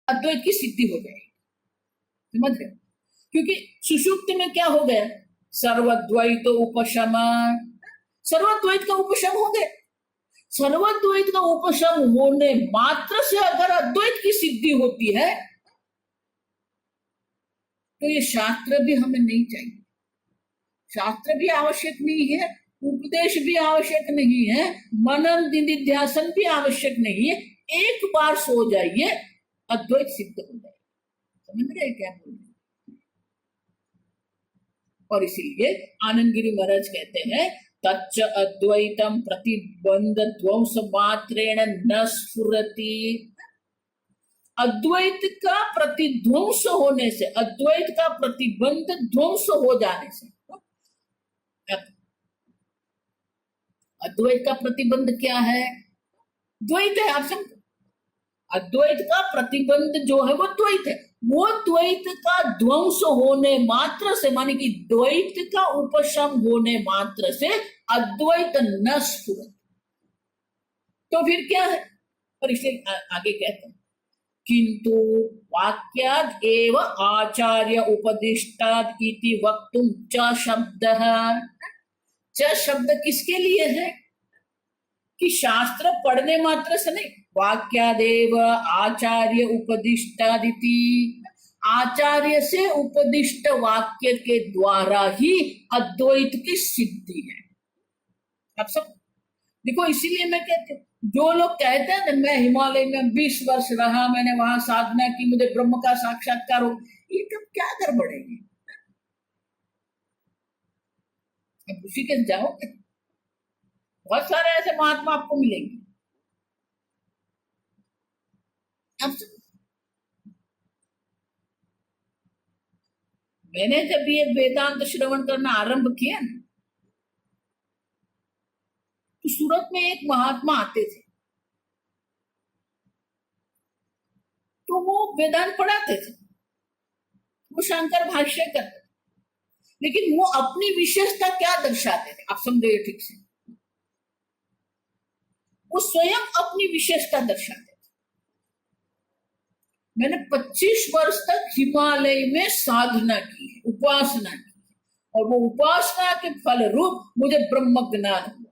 अद्वैत की सिद्धि हो जाएगी, समझ रहे हो। क्योंकि सुषुप्ति में क्या हो गया, सर्वद्वैत उपशम, सर्वद्वैत का उपशम हो गया, सर्वद्वैत का उपशम होने मात्र से अगर अद्वैत की सिद्धि होती है तो ये शास्त्र भी हमें नहीं चाहिए, शास्त्र भी आवश्यक नहीं है, उपदेश भी आवश्यक नहीं है, मनन निधिध्यासन भी आवश्यक नहीं है, एक बार सो जाइए अद्वैत सिद्ध हो जाए, समझ रहे क्या बोल रहे। और इसीलिए आनंद गिरि महाराज कहते हैं तच्च अद्वैतम प्रतिबंध ध्वंस मात्रेण न स्फुरति, अद्वैत का प्रतिध्वंस होने से, अद्वैत का प्रतिबंध ध्वंस हो जाने से, अद्वैत का प्रतिबंध क्या है, द्वैत है, आप समझो। अद्वैत का प्रतिबंध जो है वो द्वैत है, वो द्वैत का ध्वंस होने मात्र से, माने कि द्वैत का उपशम होने मात्र से अद्वैत न स्फुरति, तो फिर क्या है। और इसलिए आगे कहते हैं किंतु वाक्याद एव आचार्य उपदिष्टाद इति वक्तुम च शब्दः, च शब्द किसके लिए है कि शास्त्र पढ़ने मात्र से नहीं, वाक्यादेव आचार्य उपदिष्टादिति, आचार्य से उपदिष्ट वाक्य के द्वारा ही अद्वैत की सिद्धि है। आप सब देखो, इसीलिए मैं कहती हूँ, जो लोग कहते हैं मैं हिमालय में 20 वर्ष रहा, मैंने वहां साधना की, मुझे ब्रह्म का साक्षात्कार हो, ये कब क्या गड़बड़ है। अब ऋषिकेश जाओगे, बहुत सारे ऐसे महात्मा आपको मिलेंगे। अब मैंने जब ये वेदांत श्रवण करना आरंभ किया ना, तो सूरत में एक महात्मा आते थे, तो वो वेदांत पढ़ाते थे, वो शंकर भाष्य करते, लेकिन वो अपनी विशेषता क्या दर्शाते थे, आप समझे ठीक से, वो स्वयं अपनी विशेषता दर्शाते थे। मैंने 25 वर्ष तक हिमालय में साधना की है, उपासना की है, और वो उपासना के फल रूप मुझे ब्रह्म ज्ञान हुआ।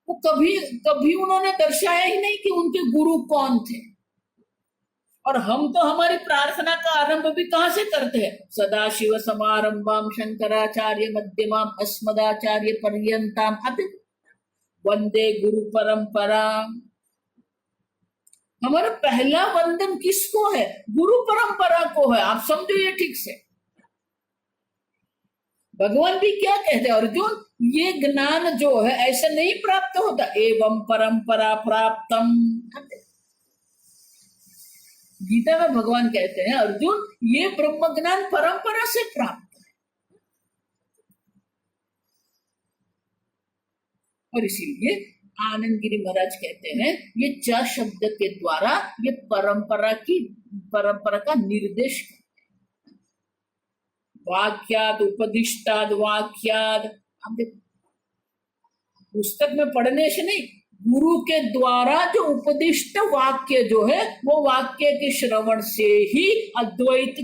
वो कभी कभी उन्होंने दर्शाया ही नहीं कि उनके गुरु कौन थे। और हम तो हमारी प्रार्थना का आरंभ भी कहां से करते हैं, सदाशिव समारंभाम शंकराचार्य मध्यमाम अस्मदाचार्य पर्यंताम अभी वंदे गुरु परंपरा। हमारा पहला वंदन किसको है, गुरु परंपरा को है, आप समझो ये ठीक से। भगवान भी क्या कहते हैं, अर्जुन ये ज्ञान जो है ऐसा नहीं प्राप्त होता, एवं परंपरा प्राप्तम। गीता में भगवान कहते हैं अर्जुन ये ब्रह्म ज्ञान परंपरा से प्राप्त है। और इसीलिए आनंद गिरी महाराज कहते हैं ये च शब्द के द्वारा ये परंपरा का निर्देश करते हैं। वाक्याद उपदिष्टाद वाक्याद, पुस्तक में पढ़ने से नहीं, गुरु के द्वारा जो उपदिष्ट वाक्य जो है वो वाक्य के श्रवण से ही अद्वैत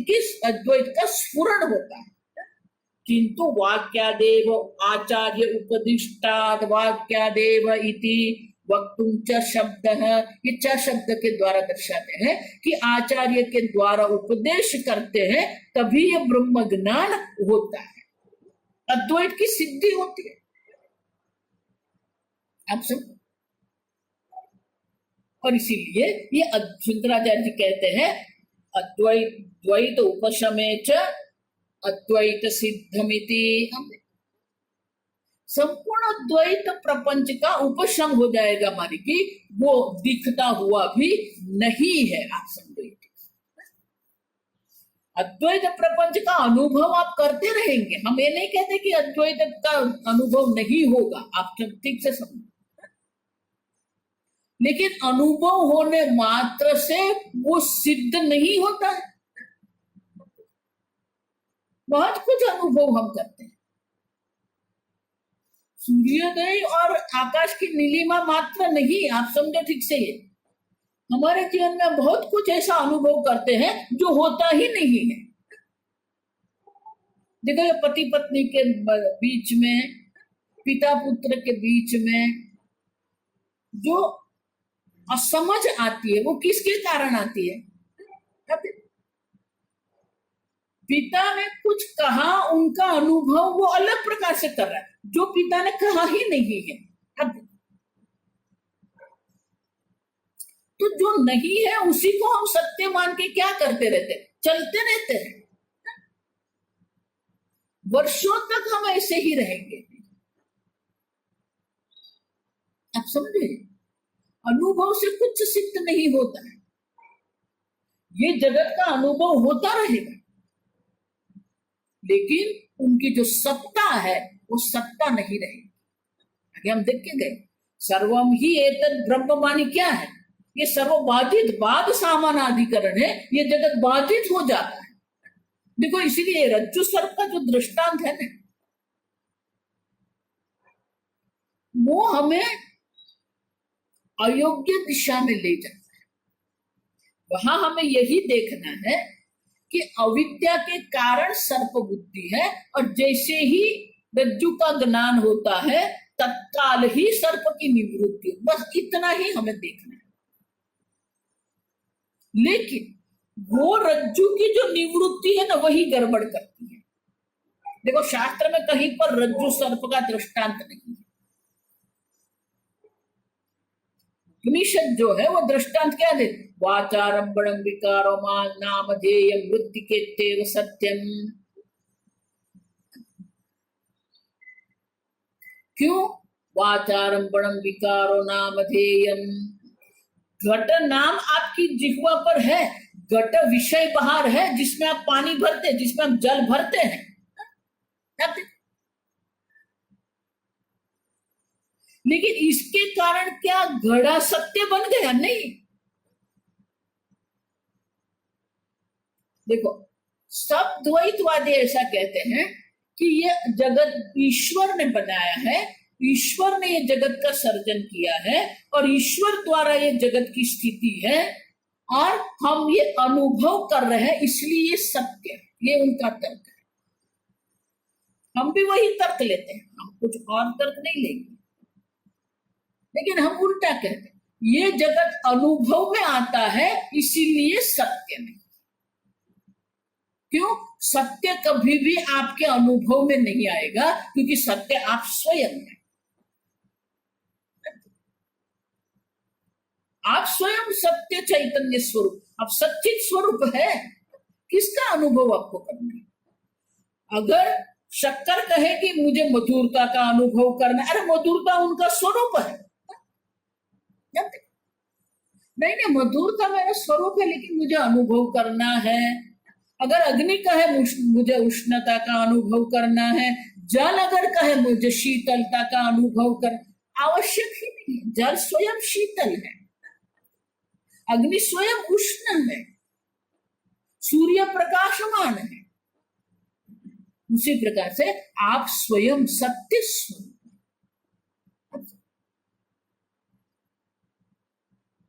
का स्फुरण होता है। किंतु वाक्यादेव आचार्य उपदिष्टाद वाक्यादेव इति वक्तुम च शब्द है, ये च शब्द के द्वारा दर्शाते हैं कि आचार्य के द्वारा उपदेश करते हैं तभी ये ब्रह्म ज्ञान होता है, अद्वैत की सिद्धि होती है। आप सब, और इसीलिए ये शंकराचार्य जी कहते हैं अद्वैत द्वैत उपशमे च अद्वैत सिद्धमिति। संपूर्ण द्वैत प्रपंच का उपशम हो जाएगा हमारी, कि वो दिखता हुआ भी नहीं है। आप समझो, अद्वैत प्रपंच का अनुभव आप करते रहेंगे, हम ये नहीं कहते कि अद्वैत का अनुभव नहीं होगा, आप ठीक से समझो। लेकिन अनुभव होने मात्र से वो सिद्ध नहीं होता है। बहुत कुछ अनुभव हम करते हैं, सूर्योदय और आकाश की नीलिमा मात्र नहीं, आप समझो ठीक से। ये हमारे जीवन में बहुत कुछ ऐसा अनुभव करते हैं जो होता ही नहीं है। देखो, ये पति पत्नी के बीच में, पिता पुत्र के बीच में जो असमझ आती है वो किसके कारण आती है? पिता ने कुछ कहा, उनका अनुभव वो अलग प्रकार से कर रहा है, जो पिता ने कहा ही नहीं है। अब तो जो नहीं है उसी को हम सत्य मान के क्या करते रहते, चलते रहते हैं। वर्षों तक हम ऐसे ही रहेंगे। आप समझे, अनुभव से कुछ सिद्ध नहीं होता है। ये जगत का अनुभव होता रहेगा, लेकिन उनकी जो सत्ता है वो सत्ता नहीं रहेगी। आगे हम देख के गए, सर्वम ही एतद् ब्रह्म मानी क्या है, ये सर्वबाधित बाद सामानाधिकरण है, ये जगत बाधित हो जाता है। देखो, इसीलिए रज्जु सर्प का जो दृष्टांत है ना, वो हमें अयोग्य दिशा में ले जाता है। वहां हमें यही देखना है कि अविद्या के कारण सर्प बुद्धि है, और जैसे ही रज्जु का ज्ञान होता है तत्काल ही सर्प की निवृत्ति, बस इतना ही हमें देखना है। लेकिन वो रज्जु की जो निवृत्ति है ना, वही गड़बड़ करती है। देखो, शास्त्र में कहीं पर रज्जु सर्प का दृष्टांत नहीं है। उपनिषद जो है वो दृष्टांत क्या दे, वाचारंभणम विकारो नामधेयम वृत्तिकेत्येव सत्यम। क्यों? वाचारंभणम विकारो नामधेयम, घट नाम आपकी जिह्वा पर है, घट विषय बाहर है जिसमें आप पानी भरते हैं, जिसमें आप जल भरते हैं। लेकिन इसके कारण क्या घड़ा सत्य बन गया? नहीं। देखो, सब द्वैतवादी ऐसा कहते हैं कि ये जगत ईश्वर ने बनाया है, ईश्वर ने ये जगत का सर्जन किया है और ईश्वर द्वारा ये जगत की स्थिति है और हम ये अनुभव कर रहे हैं, इसलिए ये सत्य है। ये उनका तर्क है। हम भी वही तर्क लेते हैं, हम कुछ और तर्क नहीं लेंगे, लेकिन हम उल्टा कहते हैं, ये जगत अनुभव में आता है इसीलिए सत्य नहीं। क्यों? सत्य कभी भी आपके अनुभव में नहीं आएगा, क्योंकि सत्य आप स्वयं हैं। आप स्वयं सत्य चैतन्य स्वरूप, आप सच्चित स्वरूप है। किसका अनुभव आपको करना है? अगर शक्कर कहे कि मुझे मधुरता का अनुभव करना है, अरे मधुरता उनका स्वरूप है। नहीं, मधुरता मेरा स्वरूप है, लेकिन मुझे अनुभव करना है। अगर अग्नि कहे मुझे उष्णता का अनुभव करना है, जल अगर कहे मुझे शीतलता का अनुभव कर, आवश्यक ही नहीं है। जल स्वयं शीतल है, अग्नि स्वयं उष्ण है, सूर्य प्रकाशमान है। उसी प्रकार से आप स्वयं सत्य स्वरूप,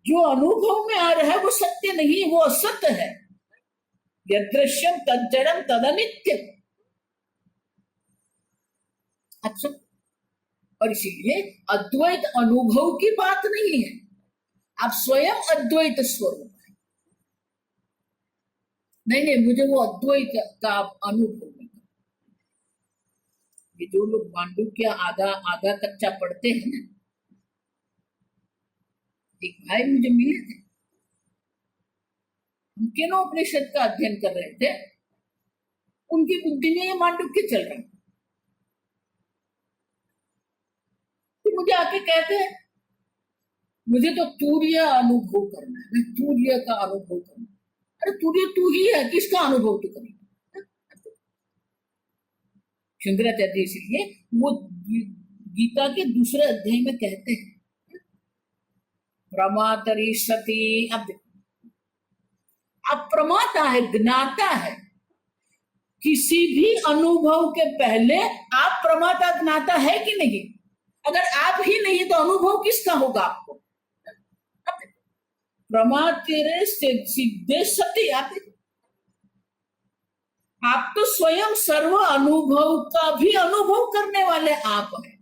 जो अनुभव में आ रहा है वो सत्य नहीं, वो असत्य है। यदृश्यम तज्जड़म तदनित्यम। अच्छा, और इसीलिए अद्वैत अनुभव की बात नहीं है, आप स्वयं अद्वैत स्वरूप है। नहीं, मुझे वो अद्वैत का अनुभव नहीं। ये जो लोग मांडुक्य आधा आधा कच्चा पढ़ते हैं ना, एक भाई मुझे मिले थे, हम केनोपनिषद का अध्ययन कर रहे थे, उनकी बुद्धि में ये मांडुक्य चल रहा है। तो मुझे आके कहते हैं, मुझे तो तूर्य अनुभव करना है, मैं तूर्य का अनुभव करना। अरे तूर्य तू ही है, किसका अनुभव तू करेगा? शंकराचार्य इसलिए वो गीता के दूसरे अध्याय में कहते हैं, प्रमातरी सती। अब प्रमाता है, ज्ञाता है। किसी भी अनुभव के पहले आप प्रमाता ज्ञाता है कि नहीं? अगर आप ही नहीं तो अनुभव किसका होगा आपको? प्रमातेरे सिद्धे सती। आप तो स्वयं सर्व अनुभव का भी अनुभव करने वाले आप हैं,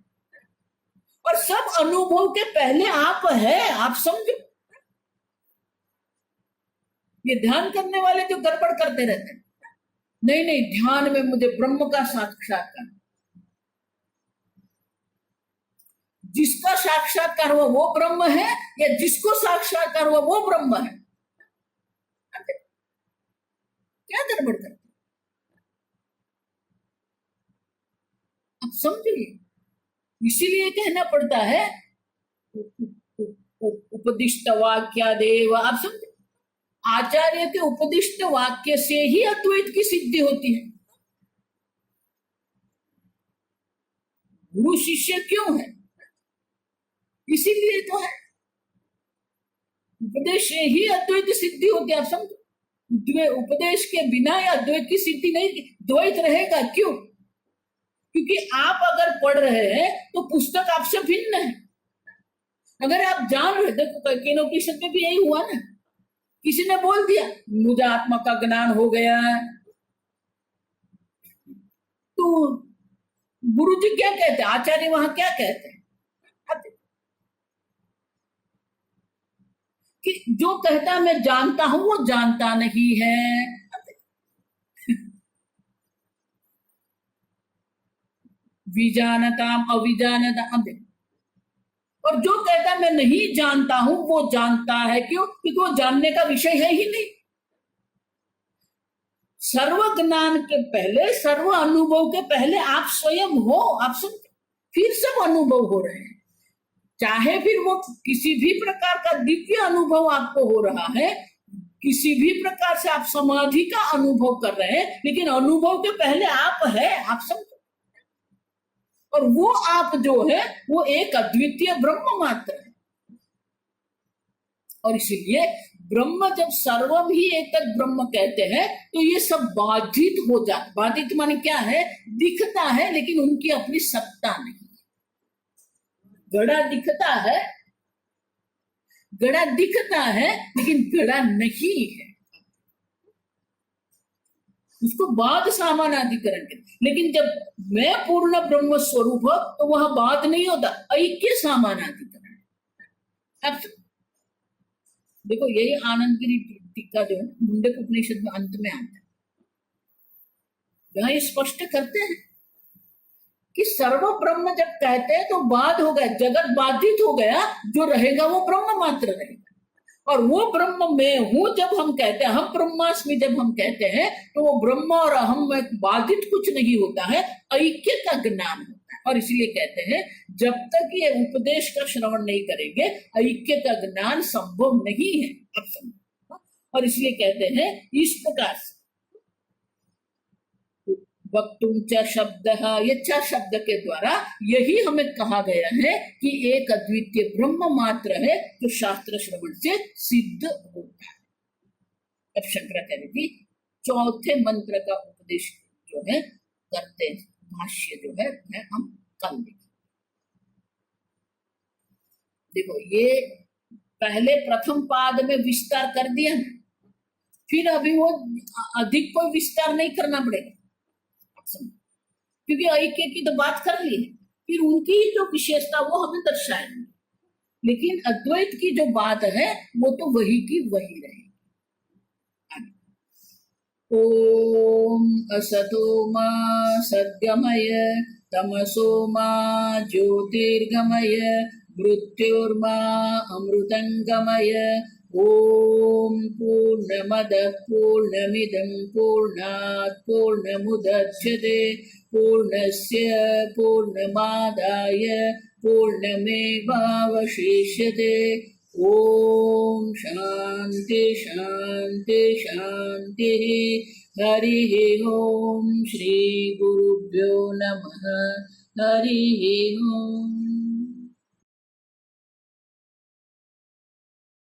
और सब अनुभव के पहले आप है। आप समझो, ये ध्यान करने वाले जो गड़बड़ करते रहते हैं, नहीं, ध्यान में मुझे ब्रह्म का साक्षात्कार, जिसका साक्षात्कार हुआ वो ब्रह्म है, या जिसको साक्षात्कार हुआ वो ब्रह्म है? क्या गड़बड़ करते? आप समझिए, इसीलिए कहना पड़ता है उपदिष्ट वाक्यादेव। आप समझे, आचार्य के उपदिष्ट वाक्य से ही अद्वैत की सिद्धि होती है। गुरु शिष्य क्यों है? इसीलिए तो है, उपदेश से ही अद्वैत सिद्धि होती है। आप समझो, उपदेश के बिना या अद्वैत की सिद्धि नहीं, द्वैत रहेगा। क्यों? क्योंकि आप अगर पढ़ रहे हैं तो पुस्तक आपसे भिन्न है। अगर आप जान रहे, देखो केनोपनिषद में भी यही हुआ ना, किसी ने बोल दिया मुझे आत्मा का ज्ञान हो गया है, तो गुरु जी क्या कहते हैं, आचार्य वहां क्या कहते हैं कि जो कहता मैं जानता हूं वो जानता नहीं है। विजानताम अविजानताम। और जो कहता है मैं नहीं जानता हूं वो जानता है, क्यों? क्योंकि वो जानने का विषय है ही नहीं। सर्व ज्ञान के पहले, सर्व अनुभव के पहले आप स्वयं हो। आप सुन, फिर सब अनुभव हो रहे हैं। चाहे फिर वो किसी भी प्रकार का दिव्य अनुभव आपको हो रहा है, किसी भी प्रकार से आप समाधि का अनुभव कर रहे हैं, लेकिन अनुभव के पहले आप है। आप समझो। और वो आप जो है वो एक अद्वितीय ब्रह्म मात्र है। और इसलिए ब्रह्म जब सर्वम ही एक ब्रह्म कहते हैं तो ये सब बाधित हो जाता। बाधित माने क्या है? दिखता है लेकिन उनकी अपनी सत्ता नहीं। घड़ा दिखता है, घड़ा दिखता है लेकिन घड़ा नहीं है। उसको बाद सामानाधिकरण के। लेकिन जब मैं पूर्ण ब्रह्म स्वरूप हो तो वह बात नहीं होता, ऐक्य सामानाधिकरण। अब देखो यही आनंदगिरी टीका जो है मुंडक उपनिषद में अंत में आता है, जहां ये स्पष्ट करते हैं कि सर्व ब्रह्म जब कहते हैं तो बाध हो गया, जगत बाधित हो गया, जो रहेगा वो ब्रह्म मात्र रहेगा। और वो ब्रह्म मैं हूं जब हम कहते हैं, हम ब्रह्मास्मि जब हम कहते हैं, तो वो ब्रह्म और अहम में बाधित कुछ नहीं होता है, ऐक्य का ज्ञान होता है। और इसलिए कहते हैं जब तक ये उपदेश का श्रवण नहीं करेंगे ऐक्य का ज्ञान संभव नहीं है। अब समझो। और इसलिए कहते हैं इस प्रकार से वक्तुम च शब्द, ये च शब्द के द्वारा यही हमें कहा गया है कि एक अद्वितीय ब्रह्म मात्र है जो शास्त्र श्रवण से सिद्ध होता है। अब शंकराचार्य जी चौथे मंत्र का उपदेश जो है करते हैं, भाष्य जो है हम कल देखेंगे। देखो ये पहले प्रथम पाद में विस्तार कर दिया है, फिर अभी वो अधिक कोई विस्तार नहीं करना पड़ेगा, क्योंकि ऐक्य की तो बात कर ली है। फिर उनकी जो विशेषता वो हमें दर्शाएंगे, लेकिन अद्वैत की जो बात है वो तो वही की वही रहेगी। ओम असतो मा सद्गमय तमसो मा ज्योतिर्गमय मृत्युर्मा अमृतंगमय। ओम पूर्णमदः पूर्णमिदं पूर्णात् पूर्णमुदच्यते पूर्णस्य पूर्णमादाय पूर्णमेवावशिष्यते। ओम शांति शांति शांति। हरिः ओम। श्री गुरुभ्यो नमः। हरिः ओम।